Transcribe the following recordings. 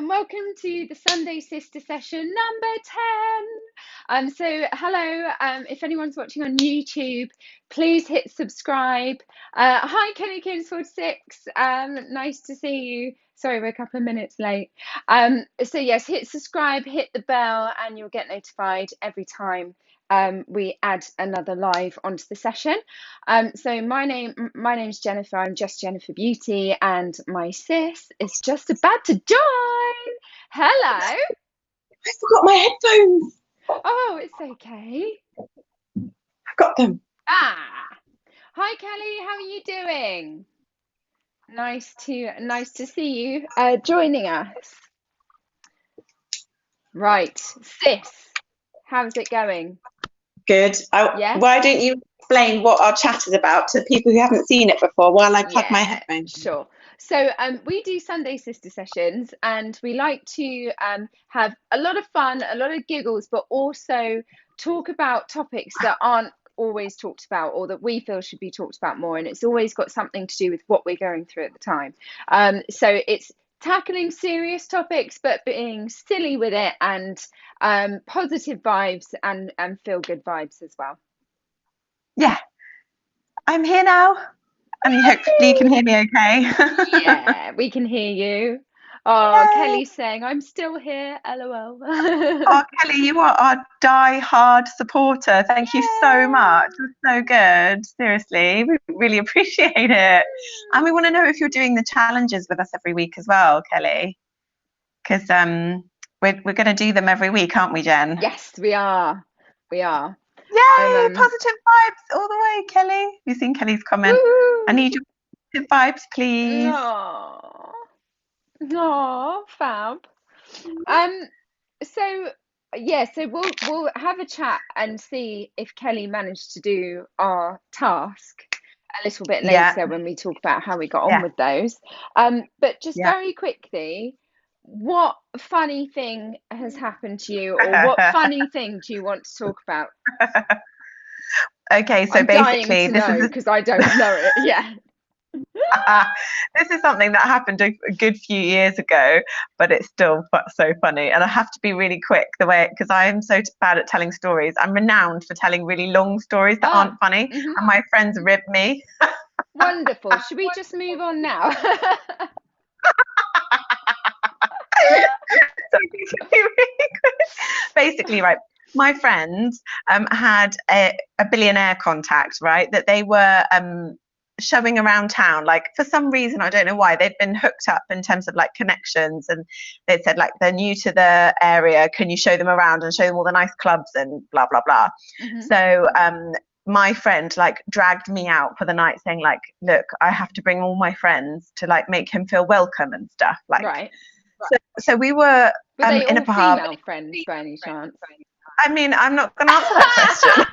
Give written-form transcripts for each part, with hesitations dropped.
Welcome to the Sunday Sister session number 10. So hello, if anyone's watching on YouTube, please hit subscribe. Hi, Kenny Kins 46. Nice to see you. Sorry, we're a couple of minutes late. So yes, hit subscribe, hit the bell, and you'll get notified every time we add another live onto the session. So my name's Jennifer. I'm just Jennifer Beauty, and my sis is just about to join. Hello. I forgot my headphones. Oh, it's okay. I've got them. Hi Kelly, how are you doing? Nice to see you joining us. Right, sis, how's it going? Good. Yeah. Why don't you explain what our chat is about to people who haven't seen it before while I plug my headphones in? Sure. So we do Sunday Sister sessions, and we like to have a lot of fun, a lot of giggles, but also talk about topics that aren't always talked about or that we feel should be talked about more. And it's always got something to do with what we're going through at the time. So it's tackling serious topics, but being silly with it, and positive vibes and feel good vibes as well. Yeah. I'm here now. And hopefully you can hear me okay. Yeah, we can hear you. Oh, Yay. Kelly's saying, I'm still here, LOL. Oh, Kelly, you are our die-hard supporter. Thank you so much. It was so good. Seriously, we really appreciate it. And we want to know if you're doing the challenges with us every week as well, Kelly. Because we're going to do them every week, aren't we, Jen? Yes, we are. We are. Yay, positive vibes all the way, Kelly. You've seen Kelly's comment. Woo! I need your positive vibes, please. No, fab. So yeah, so we'll have a chat and see if Kelly managed to do our task a little bit later when we talk about how we got on with those. But just very quickly, what funny thing has happened to you, or what funny thing do you want to talk about? Okay, so I'm basically, dying to know because I don't know it. Yeah. This is something that happened a good few years ago, but it's still so funny. And I have to be really quick because I am so bad at telling stories. I'm renowned for telling really long stories that aren't funny, and my friends rib me. Wonderful. Should we just move on now? Basically, right, my friends had a billionaire contact, right, that they were showing around town. Like, for some reason, I don't know why, they'd been hooked up in terms of like connections, and they'd said like, they're new to the area, can you show them around and show them all the nice clubs and blah blah blah. So my friend like dragged me out for the night, saying like, look, I have to bring all my friends to like make him feel welcome and stuff, like. Right. So we were they in all a pub. Female friends by any chance? I mean, I'm not going to answer that question.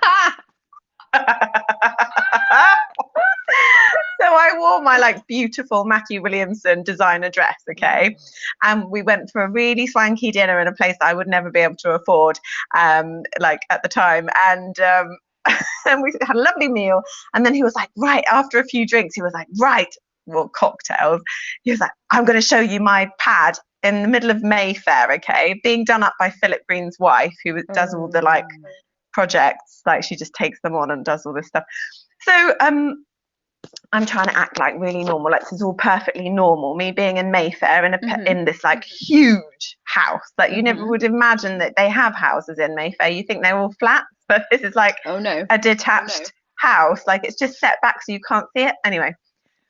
So I wore my like beautiful Matthew Williamson designer dress, okay, and we went for a really swanky dinner in a place that I would never be able to afford, like at the time, and and we had a lovely meal. And then he was like, right, after a few drinks, he was like, right, well, cocktails. He was like, I'm going to show you my pad in the middle of Mayfair, okay, being done up by Philip Green's wife, who does all the like projects, like she just takes them on and does all this stuff. So I'm trying to act like really normal, like this is all perfectly normal, me being in Mayfair in this like huge house that you never would imagine that they have houses in Mayfair. You think they're all flats, but this is like a detached house, like it's just set back so you can't see it. Anyway,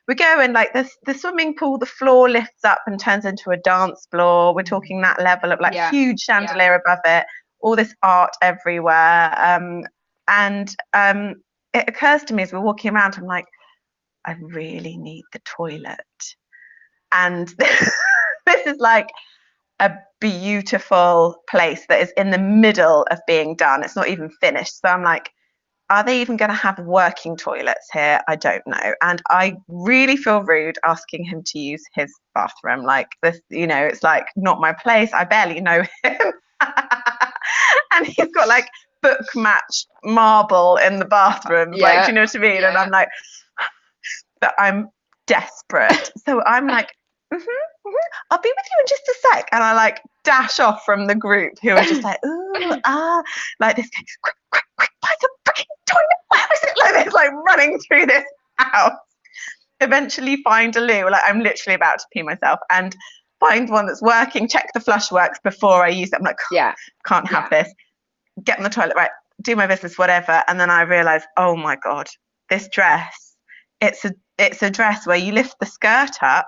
we go in, like the swimming pool, the floor lifts up and turns into a dance floor. We're talking that level of like huge chandelier above it, all this art everywhere. And it occurs to me as we're walking around, I'm like, I really need the toilet. And this is like a beautiful place that is in the middle of being done. It's not even finished. So I'm like, are they even going to have working toilets here? I don't know. And I really feel rude asking him to use his bathroom. Like this, you know, it's like not my place. I barely know him. And he's got like book match marble in the bathroom. Like, do you know what I mean? And I'm like, but I'm desperate. So I'm like I'll be with you in just a sec. And I like dash off from the group who are just like, ooh, like this, quick, quick, quick, find the freaking toilet. Where is it? Like this, like running through this house. Eventually find a loo. Like I'm literally about to pee myself and find one that's working, check the flush works before I use it. I'm like, can't have this. Get on the toilet, right, do my business, whatever. And then I realise, oh my God, this dress, it's a dress where you lift the skirt up,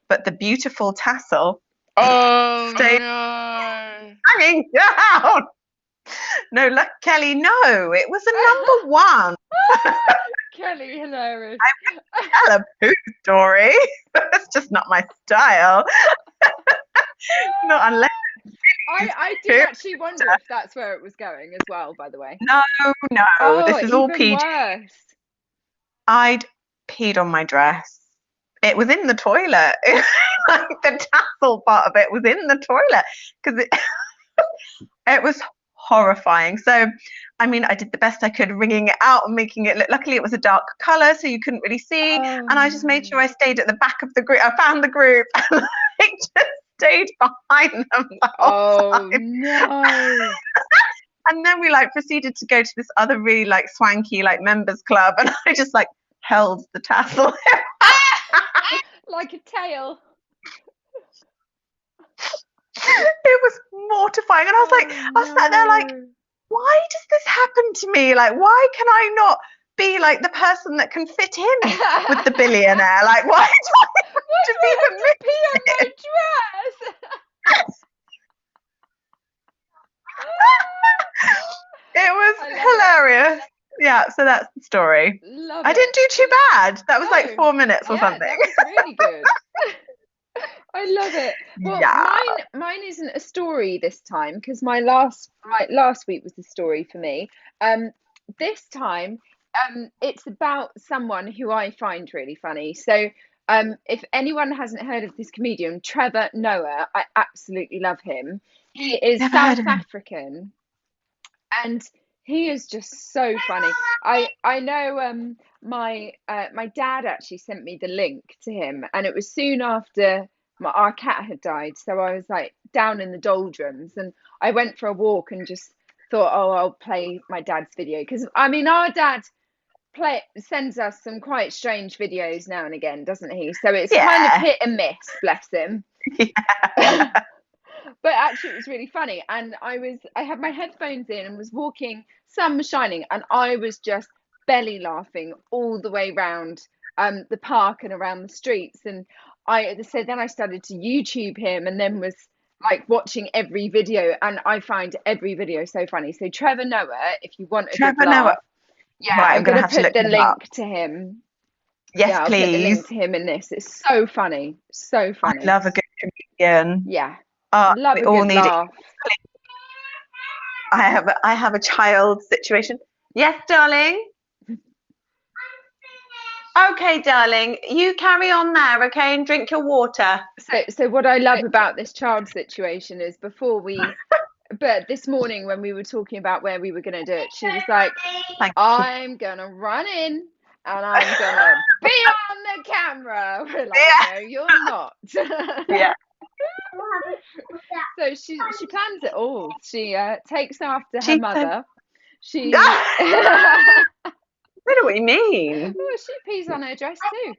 but the beautiful tassel stays hanging down. No, look, Kelly, no, it was a number one. Kelly, hilarious. I would tell a poo story. That's just not my style. Not unless. I do actually wonder if that's where it was going as well, by the way. No, this is all PG. Worse. I'd peed on my dress. It was in the toilet. Like the tassel part of it was in the toilet because it was horrifying. So, I mean, I did the best I could wringing it out and making it look. Luckily, it was a dark colour, so you couldn't really see. And I just made sure I stayed at the back of the group. I found the group and I just stayed behind them the whole time. No. And then we like proceeded to go to this other really like swanky like members club, and I just like held the tassel like a tail. It was mortifying, and I was like, I was sat there like, why does this happen to me? Like, why can I not be like the person that can fit in with the billionaire? Like, why do I have to be the pee on my dress? It was hilarious. Yeah, so that's the story. I didn't do too bad. That was like 4 minutes or something. That was really good. I love it. Well, mine isn't a story this time because my last week was a story for me. This time, it's about someone who I find really funny. So, if anyone hasn't heard of this comedian, Trevor Noah, I absolutely love him. He is South African, and he is just so funny. I know my dad actually sent me the link to him, and it was soon after our cat had died, so I was like down in the doldrums, and I went for a walk and just thought, oh, I'll play my dad's video, because I mean our dad sends us some quite strange videos now and again, doesn't he? So it's kind of hit and miss, bless him. But actually it was really funny, and I had my headphones in and was walking, sun was shining, and I was just belly laughing all the way round the park and around the streets. And then I started to YouTube him, and then was like watching every video, and I find every video so funny. So Trevor Noah, if you want a good laugh, right, I'm gonna put the link to him. Yes, I'll please. Put the link to him in this. It's so funny, so funny. I love a good comedian. Yeah. Love we all need laugh. It. I have a child situation. Yes, darling. Okay, darling, you carry on there, okay, and drink your water. So what I love about this child situation is but this morning when we were talking about where we were going to do it, she was like, I'm going to run in and I'm going to be on the camera. We're like, no, you're not. Yeah. So she plans it all. She takes after her mother. She... I don't know what you mean. Oh, she pees on her dress too.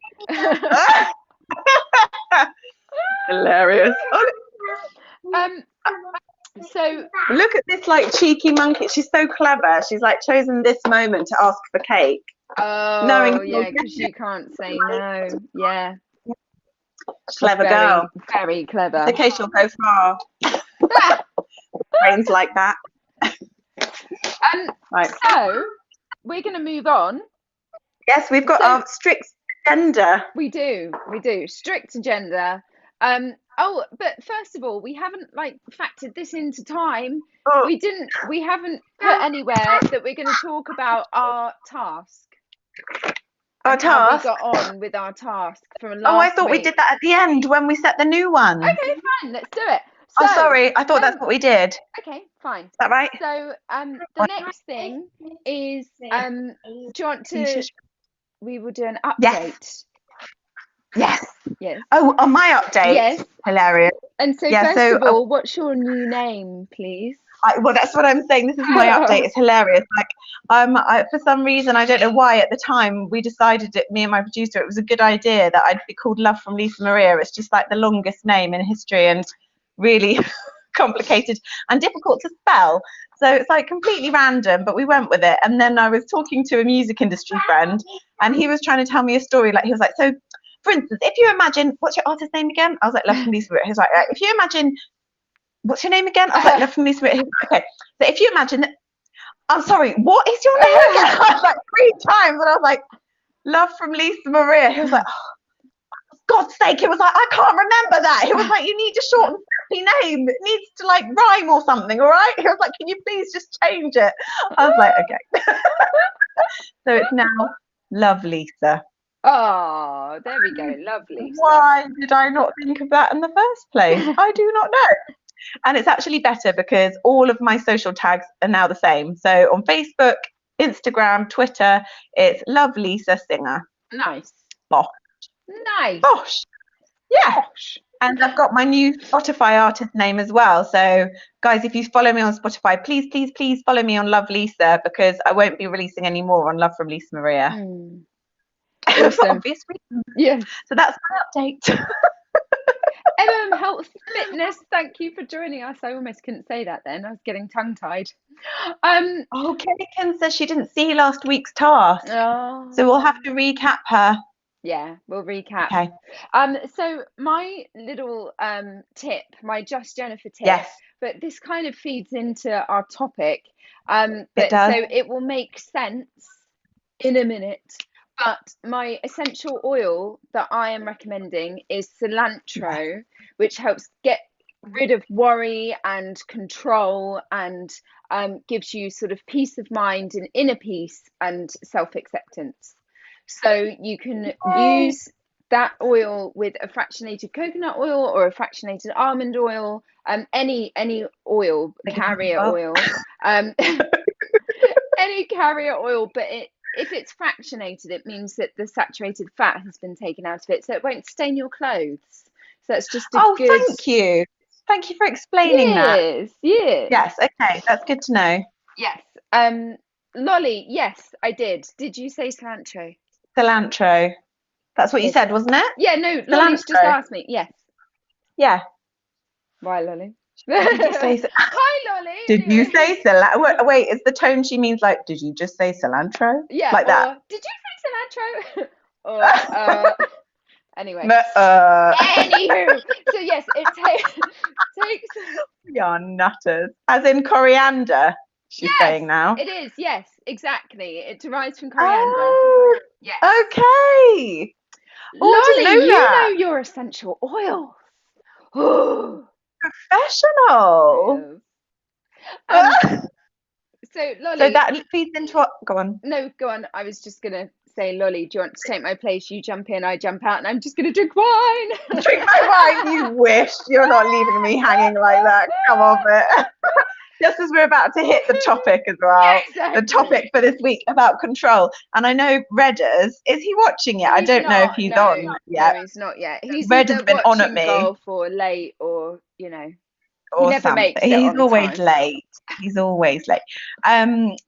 Hilarious. So look at this like cheeky monkey. She's so clever. She's like chosen this moment to ask for cake. Oh, knowing yeah, because you can't say no. Yeah. Clever girl. Very clever. Okay, she'll go far. Brains like that. Right. So we're going to move on. Yes, we've got our strict agenda. We do. Strict agenda. But first of all, we haven't factored this into time. Oh. We haven't put anywhere that we're going to talk about our task. Our task? How we got on with our task from last I thought week. we did that at the end when we set the new one. Okay, fine. Let's do it. So, sorry. I thought that's what we did. Okay, fine. Is that right? So, the next thing is, do you want to... We will do an update. Yes. Yes. Oh, on my update. Yes. Hilarious. And so Yeah, first of all, what's your new name, please? Well, that's what I'm saying. This is my update. It's hilarious. Like, for some reason, I don't know why, at the time we decided it, me and my producer, it was a good idea that I'd be called Love from Lisa Maria. It's just like the longest name in history and really complicated and difficult to spell. So it's like completely random, but we went with it. And then I was talking to a music industry friend, and he was trying to tell me a story. Like, he was like, so for instance, if you imagine, what's your artist name again? I was like, Love from Lisa Maria. He was like, if you imagine, what's your name again? I was like, Love from Lisa Maria. Okay, so if you imagine, I'm sorry, what is your name again? I was like 3 times, and I was like, Love from Lisa Maria. He was like, oh, for God's sake. He was like, I can't remember that. He was like, you need a short and snappy name. It needs to like rhyme or something, all right? He was like, can you please just change it? I was like, okay. So it's now Love Lisa. Oh, there we go. Lovely. Why did I not think of that in the first place? I do not know. And it's actually better because all of my social tags are now the same. So on Facebook, Instagram, Twitter, it's Love Lisa Singer. Nice. Bosh. Nice. Bosh. Yeah. Bosh. And I've got my new Spotify artist name as well. So guys, if you follow me on Spotify, please, please, please follow me on Love Lisa, because I won't be releasing any more on Love from Lisa Maria. Awesome. For obvious reasons. Yeah. So that's my update. Health Fitness, thank you for joining us. I almost couldn't say that then. I was getting tongue-tied. Oh, Kennigan says she didn't see last week's task. Oh. So we'll have to recap her. Yeah, we'll recap. Okay. So my little tip, my Just Jennifer tip, Yes. but this kind of feeds into our topic. It does. So it will make sense in a minute. But my essential oil that I am recommending is cilantro, which helps get rid of worry and control, and gives you sort of peace of mind and inner peace and self-acceptance. So you can use that oil with a fractionated coconut oil or a fractionated almond oil, any oil, carrier oil, any carrier oil, but if it's fractionated, it means that the saturated fat has been taken out of it, so it won't stain your clothes. So it's just a good... thank you. Thank you for explaining that. Yes. Okay, that's good to know. Yes. Lolly, yes, I did. Did you say cilantro? Cilantro. That's what you said, wasn't it? Yeah, no, Lolly's just asked me. Yes. Yeah. Why, Lolly? Did you say Hi, Lolly. Did you say cilantro? Wait, is the tone she means like, did you just say cilantro? Yeah, like that. Did you say cilantro? Or anyway. Anywho, so yes, it takes. You're nutters. As in coriander, she's saying now. It is, yes, exactly. It derives from coriander. Oh, yes. Okay. Lolly, you know your essential oils. Professional. So Lolly. So that feeds into what? Go on. No, go on. I was just gonna say, Lolly, do you want to take my place? You jump in, I jump out, and I'm just gonna drink wine. Drink my wine, you wish. You're not leaving me hanging like that. Come on, it. Just as we're about to hit the topic as well. Yeah, exactly. The topic for this week about control. And I know Redders, is he watching it? I don't know if he's on yet. No, he's not yet. He's Redders been on at me. Golf or late, or or he never something. makes it. He's always late. He's always late.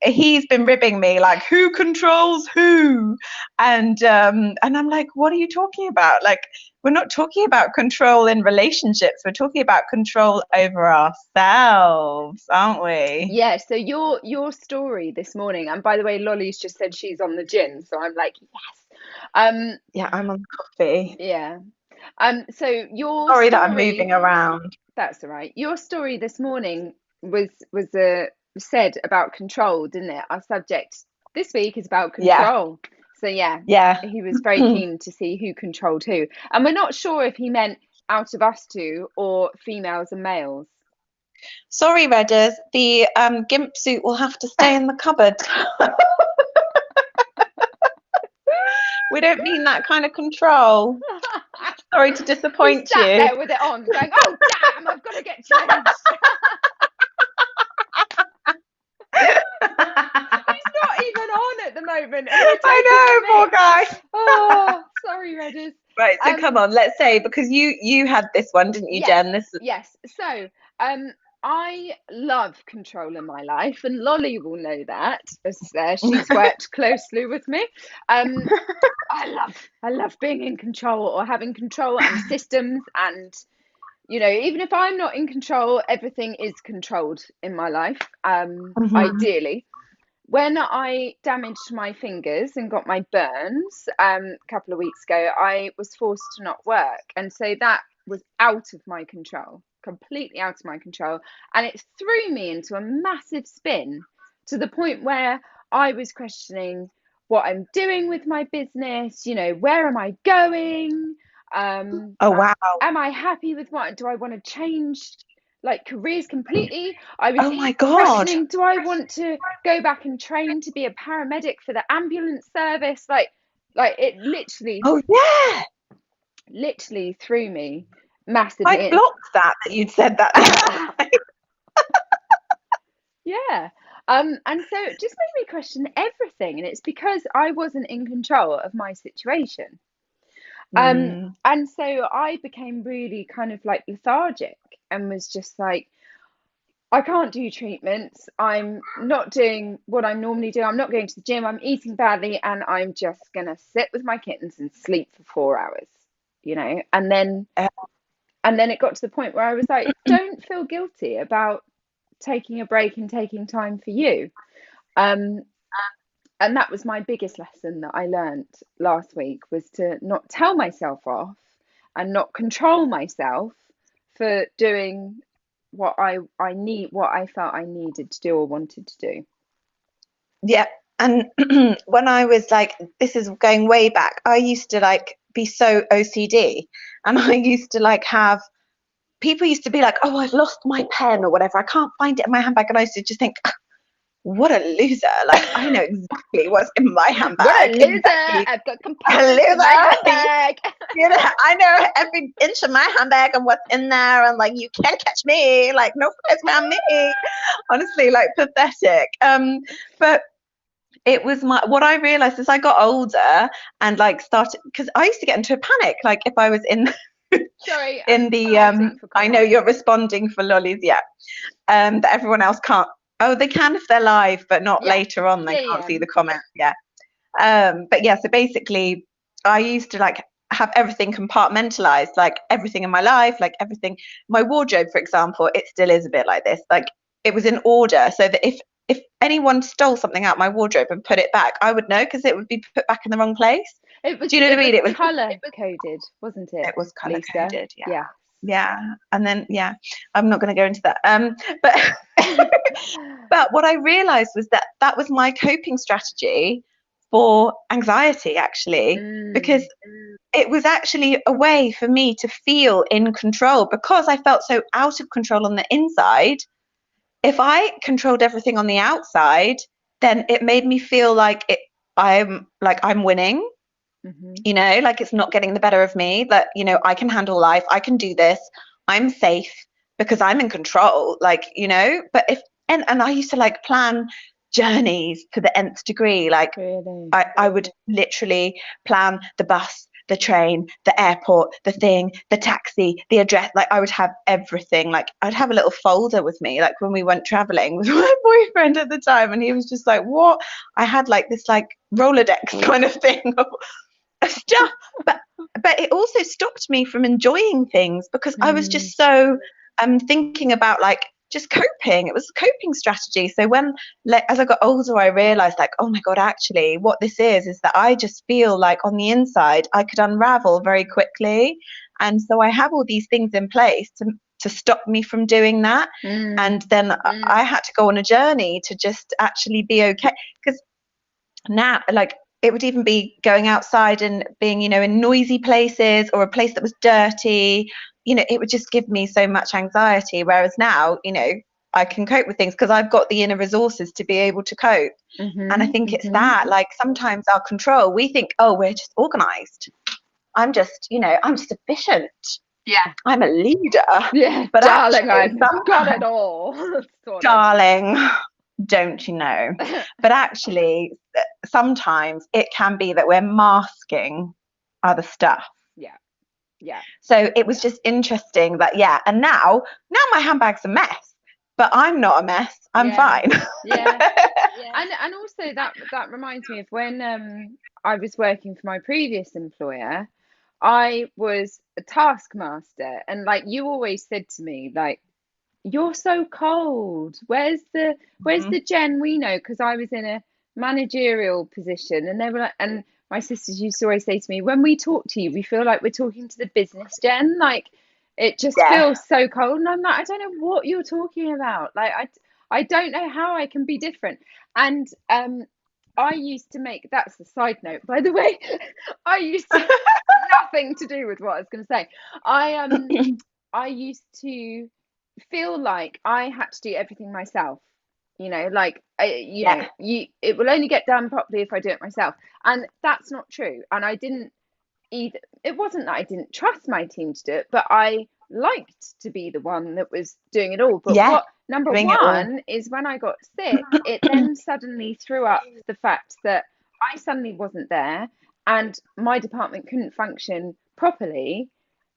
He's been ribbing me like, who controls who? And I'm like, what are you talking about? Like, we're not talking about control in relationships. We're talking about control over ourselves, aren't we? Yeah. So your story this morning, and by the way, Lolly's just said she's on the gin, so I'm like, yes. Yeah, I'm on coffee. Yeah. So your Sorry story, that I'm moving around. That's all right. Your story this morning was said about control, didn't it? Our subject this week is about control. Yeah. So yeah, he was very keen to see who controlled who, and we're not sure if he meant out of us two or females and males. Sorry, Redders, the gimp suit will have to stay in the cupboard. We don't mean that kind of control. Sorry to disappoint you. Sat there with it on, going, "Oh damn, I've got to get changed." He's not even on at the moment. I know, poor guy. Oh, sorry, Redders. Right, so come on, let's say, because you had this one, didn't you, Yes, Jen? This yes. So, I love control in my life, and Lolly will know that, as she's worked closely with me. Um, I love being in control or having control and systems, and even if I'm not in control, everything is controlled in my life. Mhm. Ideally. When I damaged my fingers and got my burns a couple of weeks ago, I was forced to not work. And so that was out of my control, completely out of my control. And it threw me into a massive spin to the point where I was questioning what I'm doing with my business, where am I going? Oh wow. Am I happy with what? Do I want to change like careers completely? I was Oh my God. questioning, do I want to go back and train to be a paramedic for the ambulance service? Like it Oh yeah. literally threw me I massively in. blocked that you'd said that the other time. Yeah. And so it just made me question everything. And it's because I wasn't in control of my situation. Mm. And so I became really kind of like lethargic and was just like, I can't do treatments. I'm not doing what I normally do. I'm not going to the gym. I'm eating badly, and I'm just gonna sit with my kittens and sleep for 4 hours, And then it got to the point where I was like, don't feel guilty about taking a break and taking time for you. Um, and that was my biggest lesson that I learned last week, was to not tell myself off and not control myself for doing what I felt I needed to do or wanted to do. Yeah. And when I was like, this is going way back, I used to like be so OCD, and I used to like have people used to be like, oh, I've lost my pen or whatever. I can't find it in my handbag. And I used to just think, what a loser. Like, I know exactly what's in my What a handbag. loser! Exactly. I've got A compartments in my loser. handbag. I know every inch of my handbag and what's in there. And like, you can't catch me. Like, no place around me. Honestly, like pathetic. But it was what I realized as I got older and like started, because I used to get into a panic, like if I was in Sorry, in the I know you're responding for lollies, yeah. That everyone else can't. Oh, they can if they're live, but not later on. They can't see the comments. Yeah. But yeah, so basically, I used to like have everything compartmentalized, like everything in my life, like everything. My wardrobe, for example, it still is a bit like this. Like it was in order, so that if anyone stole something out my wardrobe and put it back, I would know because it would be put back in the wrong place. Do you know what I mean? It was color coded, wasn't it? It was color Lisa? coded. Yeah. Yeah. Yeah. And then yeah, I'm not going to go into that. But but what I realized was that that was my coping strategy for anxiety, actually, because it was actually a way for me to feel in control, because I felt so out of control on the inside. If I controlled everything on the outside, then it made me feel like I'm winning. Like it's not getting the better of me, that I can handle life, I can do this, I'm safe because I'm in control, but if and I used to like plan journeys to the nth degree, like really? I would literally plan the bus, the train, the airport, the thing, the taxi, the address. Like I would have everything. Like I'd have a little folder with me, like when we went traveling with my boyfriend at the time, and he was just like, what? I had like this like Rolodex kind of thing of stuff, but it also stopped me from enjoying things because I was just so thinking about like just coping. It was a coping strategy. So when as I got older, I realized like, oh my god, actually what this is that I just feel like on the inside I could unravel very quickly, and so I have all these things in place to stop me from doing that. And then I had to go on a journey to just actually be okay, because now like it would even be going outside and being in noisy places or a place that was dirty, it would just give me so much anxiety, whereas now I can cope with things because I've got the inner resources to be able to cope. And I think it's that, like, sometimes our control, we think, oh, we're just organized, I'm just efficient, yeah, I'm a leader, yeah, but darling, actually, I've got it all. darling, don't you know? But actually sometimes it can be that we're masking other stuff. Yeah. Yeah. So it was just interesting that, and now my handbag's a mess, but I'm not a mess. I'm fine. Yeah. And also that reminds me of when I was working for my previous employer. I was a taskmaster, and like you always said to me, like, you're so cold. Where's the Jen we know? Because I was in a managerial position, and they were like, and my sisters used to always say to me, when we talk to you, we feel like we're talking to the business Jen. Like, it just feels so cold. And I'm like, I don't know what you're talking about. Like, I don't know how I can be different. And I used to make, that's a side note, by the way. I used to nothing to do with what I was going to say. I used to feel like I had to do everything myself. Like it will only get done properly if I do it myself, and that's not true. And I didn't either. It wasn't that I didn't trust my team to do it, but I liked to be the one that was doing it all. But what number one is, when I got sick, it then suddenly threw up the fact that I suddenly wasn't there, and my department couldn't function properly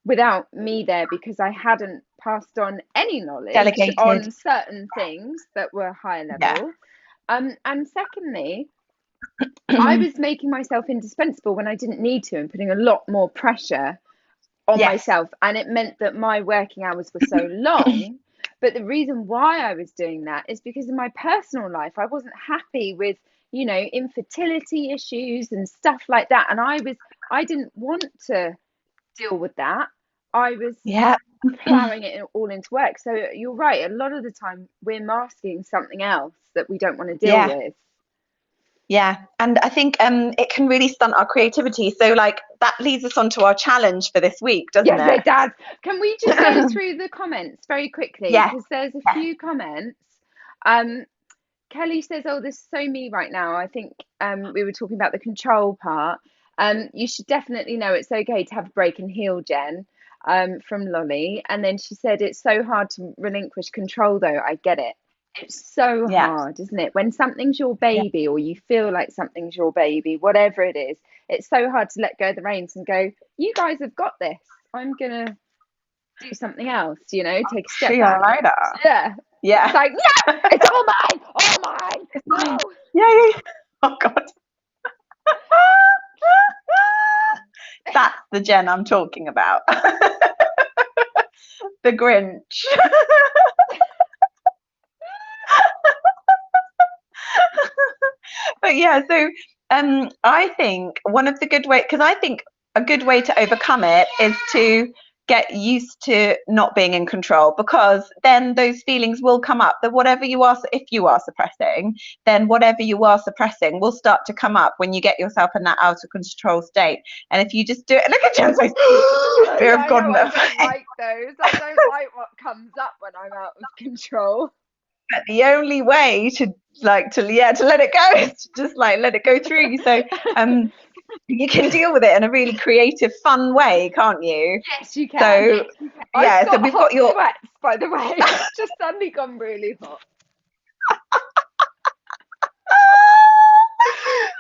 without me there, because I hadn't passed on any knowledge on certain things that were higher level. And secondly, I was making myself indispensable when I didn't need to, and putting a lot more pressure on myself, and it meant that my working hours were so long. But the reason why I was doing that is because in my personal life I wasn't happy with infertility issues and stuff like that, and I didn't want to deal with that. I was plowing it all into work. So you're right, a lot of the time we're masking something else that we don't want to deal with. And I think it can really stunt our creativity. So like that leads us on to our challenge for this week, doesn't it? Yes, it does. Can we just go through the comments very quickly? Because there's a few comments. Kelly says, oh, this is so me right now. I think we were talking about the control part. You should definitely know it's okay to have a break and heal, Jen, from Lolly. And then she said, it's so hard to relinquish control, though. I get it. It's so hard, isn't it? When something's your baby, or you feel like something's your baby, whatever it is, it's so hard to let go of the reins and go, you guys have got this. I'm going to do something else, take a step See back. You later. Yeah. It's like, no, it's all mine. No. Yeah. Oh, God. That's the Jen I'm talking about. The Grinch. But so I think one of the good ways, because I think a good way to overcome it is to get used to not being in control, because then those feelings will come up, that whatever you are, if you are suppressing, then whatever you are suppressing will start to come up when you get yourself in that out of control state. And if you just do it, look at Jen's face. Fear of God. I don't like those. I don't like what comes up when I'm out of control. But the only way to let it go is to just like let it go through you. So you can deal with it in a really creative, fun way, can't you? Yes, you can. So so we've got your sweats, by the way. It's just suddenly gone really hot.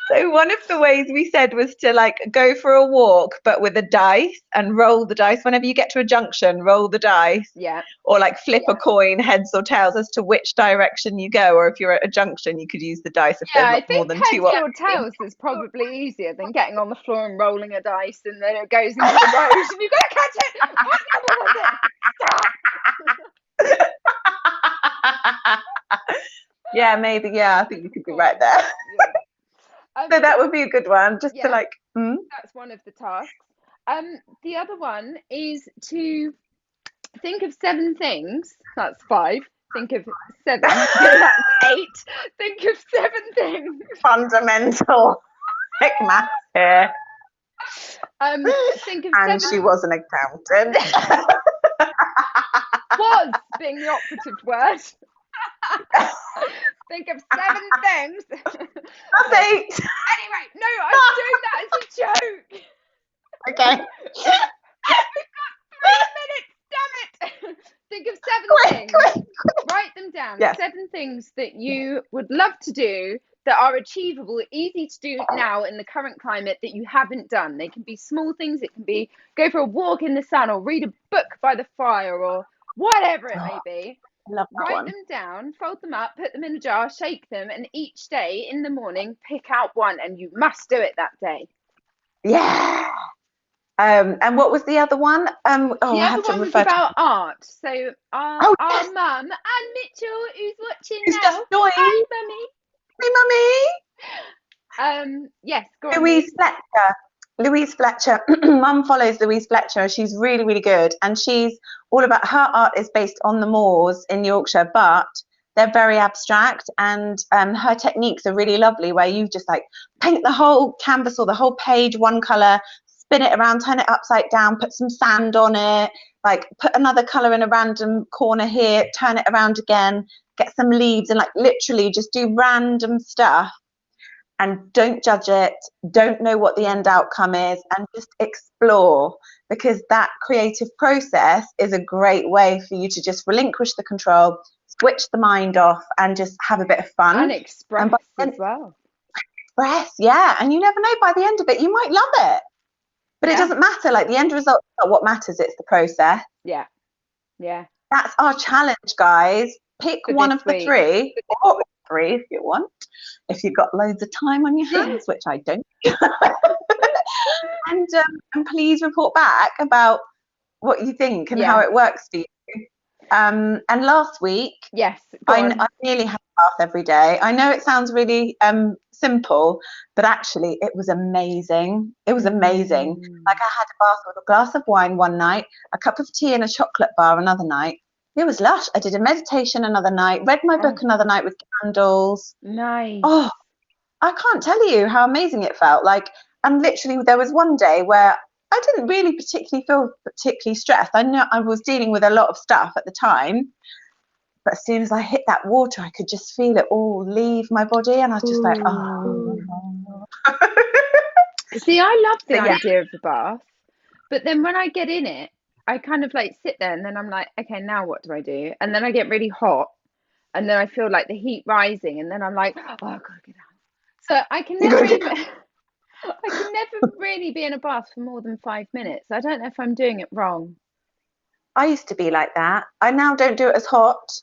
So one of the ways we said was to like go for a walk, but with a dice, and roll the dice. Whenever you get to a junction, roll the dice. Yeah. Or like flip a coin, heads or tails, as to which direction you go. Or if you're at a junction, you could use the dice if there's more than two options. Heads or tails is probably easier than getting on the floor and rolling a dice, and then it goes into the road and you've got to catch it. What number was it? Stop. Maybe. I think you could be right there. So that would be a good one, just to like. That's one of the tasks. The other one is to think of 7 things. That's 5. Think of 7. That's 8. Think of 7 things. Fundamental math here. Think of and 7. She was an accountant. Was being the operative word. Think of 7 things. That's 8. Anyway, no, I'm doing that as a joke. Okay. We've got 3 minutes, damn it. Think of 7 things. Write them down Yes. 7 things that you would love to do that are achievable, easy to do now in the current climate that you haven't done. They can be small things. It can be go for a walk in the sun or read a book by the fire or whatever it may be. Love that Write one. them down, fold them up, put them in a jar, shake them, and each day in the morning pick out one, and you must do it that day. Yeah. And what was the other one? The I have other to one was refer to. about art. So Oh, our yes. mum and Mitchell, who's watching Who's now. just joined. Hi, mummy. Hey, mummy. Yes, go on. Louise Fletcher. Mum follows Louise Fletcher. She's really, really good, and she's all about, her art is based on the moors in Yorkshire, but they're very abstract, and her techniques are really lovely, where you just like paint the whole canvas or the whole page one colour, spin it around, turn it upside down, put some sand on it, like put another colour in a random corner here, turn it around again, get some leaves, and like literally just do random stuff. And don't judge it, don't know what the end outcome is, and just explore, because that creative process is a great way for you to just relinquish the control, switch the mind off, and just have a bit of fun. And express as well. Express, yeah. And you never know, by the end of it, you might love it. But it doesn't matter. Like, the end result is not what matters, it's the process. Yeah. Yeah. That's our challenge, guys. Pick one of the 3, or 3 if you want, if you've got loads of time on your hands, which I don't. And please report back about what you think and how it works for you. And last week, yes, I nearly had a bath every day. I know it sounds really simple, but actually it was amazing. It was amazing. Like, I had a bath with a glass of wine one night, a cup of tea and a chocolate bar another night. It was lush. I did a meditation another night, read my book another night with candles. Nice. Oh, I can't tell you how amazing it felt. Like, and literally there was one day where I didn't really feel particularly stressed. I know I was dealing with a lot of stuff at the time, but as soon as I hit that water, I could just feel it all leave my body, and I was just like, oh. See, I love the idea of the bath, but then when I get in it, I kind of like sit there, and then I'm like, okay, now what do I do? And then I get really hot, and then I feel like the heat rising, and then I'm like, oh, I've got to get out. So I can never really be in a bath for more than 5 minutes. I don't know if I'm doing it wrong. I used to be like that. I now don't do it as hot.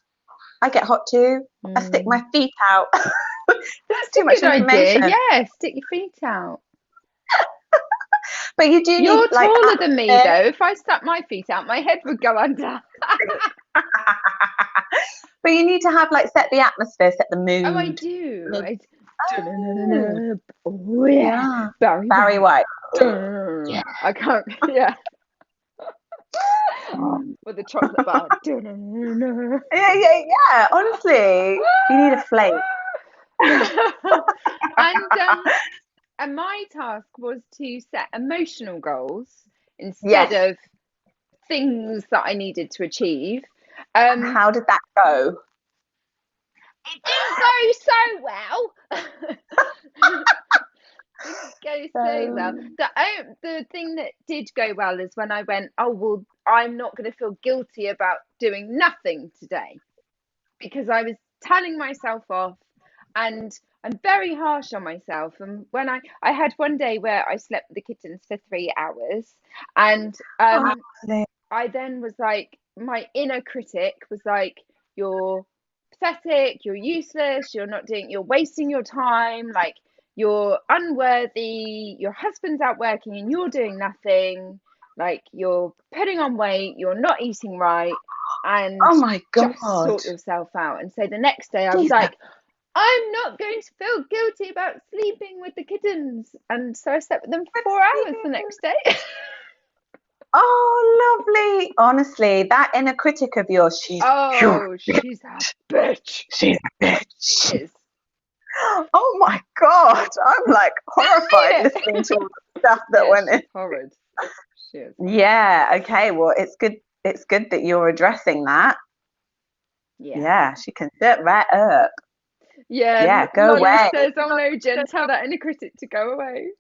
I get hot too. I stick my feet out. That's too much information. Idea. Yeah, stick your feet out. But you do need, You're taller than me, though. If I stuck my feet out, my head would go under. But you need to have, like, set the atmosphere, set the mood. Oh, I do. Oh, yeah. Barry White. Yeah. I can't. Yeah. With the chocolate bar. Yeah. Honestly, you need a flake. And my task was to set emotional goals instead of things that I needed to achieve. How did that go? It didn't go so well. The thing that did go well is when I went, oh, well, I'm not going to feel guilty about doing nothing today, because I was telling myself off, and I'm very harsh on myself. And when I had one day where I slept with the kittens for 3 hours, and I then was like, my inner critic was like, you're pathetic, you're useless, you're wasting your time, like, you're unworthy, your husband's out working and you're doing nothing, like, you're putting on weight, you're not eating right, and oh my God, just sort yourself out. And so the next day I was like, I'm not going to feel guilty about sleeping with the kittens, and so I slept with them for 4 hours the next day. Oh, lovely. Honestly, that inner critic of yours, she's a bitch. She's a bitch. She is. Oh my God, I'm like horrified listening to all the stuff that went in. Horrid. She is. Yeah. Okay. Well, it's good. It's good that you're addressing that. Yeah. She can sit right up. Yeah. Go away. Says, oh no, Jen, tell that inner critic to go away.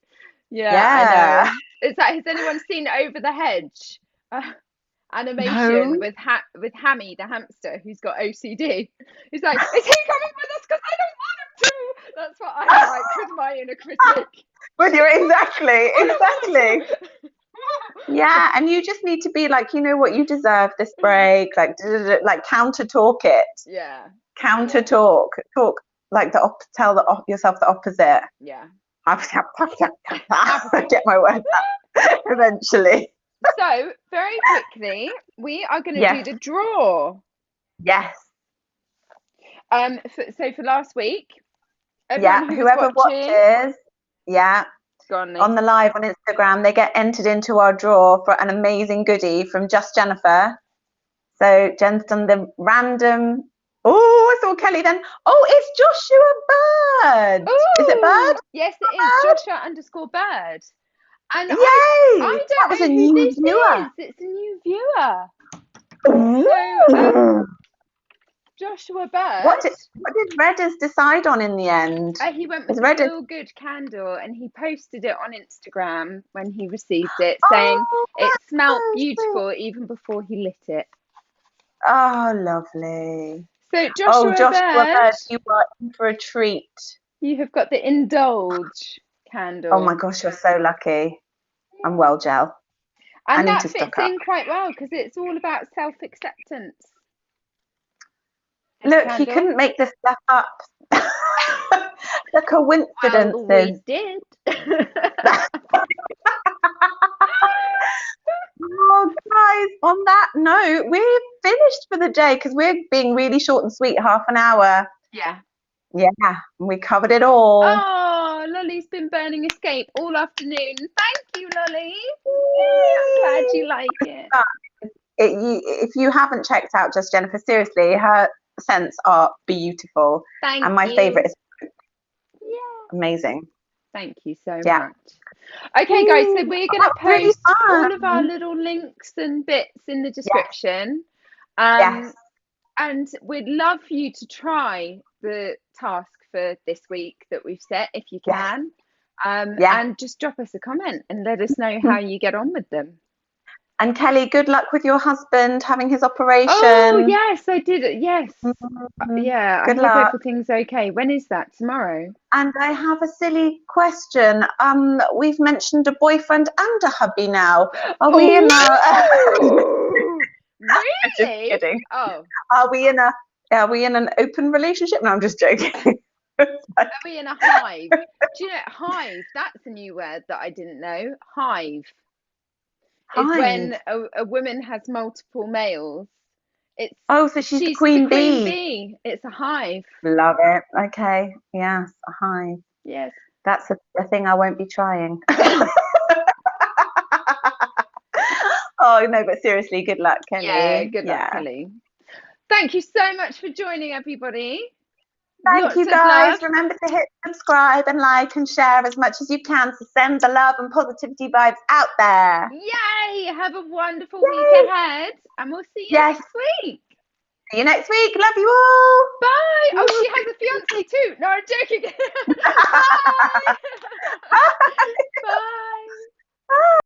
Yeah. I know. It's like, has anyone seen Over the Hedge? animation No. with Hammy the hamster who's got OCD. He's like, is he coming with us? Because I don't want him to. That's what I'm like with my inner critic. But you're exactly. I don't want him to. Yeah, and you just need to be like, you know what, you deserve this break. Like, counter talk it. Yeah. Counter talk. Talk like tell yourself the opposite. Yeah. Get my words out eventually. So very quickly, we are going to Yes. do the draw. Yes. So for last week, Yeah. Whoever watches, yeah, on the live on Instagram, they get entered into our draw for an amazing goodie from Just Jennifer. So Jen's done the random. Oh, I saw Kelly then. Oh, it's Joshua Bird. Ooh, is it Bird? Yes, it is. Joshua_Bird. And yay! I don't was know a who new this viewer. is. It's a new viewer. So, Joshua Bird. What did Redders decide on in the end? He went with a Feel Good candle, and he posted it on Instagram when he received it, saying it smelled beautiful even before he lit it. Oh, lovely. So Joshua Bird, you are in for a treat. You have got the Indulge candle. Oh my gosh, you're so lucky. I'm well, Gel. And that fits in quite well because it's all about self-acceptance. Look, he couldn't make this stuff up. The coincidences. Well, we did. Oh, guys, on that note, we're finished for the day because we're being really short and sweet, half an hour. Yeah. Yeah, we covered it all. Oh, Lolly's been burning Escape all afternoon. Thank you, Lolly. Yay, I'm glad you like it. If you haven't checked out Just Jennifer, seriously, her scents are beautiful. Thank and my you. favourite is amazing. Thank you so much. Okay, guys, so we're going to post all of our little links and bits in the description. Yes. And we'd love for you to try the task for this week that we've set, if you can. And just drop us a comment and let us know how you get on with them. And Kelly, good luck with your husband having his operation. Oh, yes, I did it. Yes. Yeah, good I hope everything's okay. When is that? Tomorrow? And I have a silly question. We've mentioned a boyfriend and a hubby now. Are we in a... Really? Just kidding. Oh. Are we in an open relationship? No, I'm just joking. Are we in a hive? Do you know hive? That's a new word that I didn't know. Hive is when a woman has multiple males. It's so she's the queen bee. It's a hive. Love it. Okay. Yes, a hive. Yes. That's a thing I won't be trying. Oh no, but seriously, good luck, Kelly. Yeah, good luck, Kelly. Thank you so much for joining, everybody. Thank you, guys. Remember to hit subscribe and like and share as much as you can to send the love and positivity vibes out there. Yay! Have a wonderful week ahead, and we'll see you next week. See you next week. Love you all. Bye. Oh, she has a fiance too. No, I'm joking.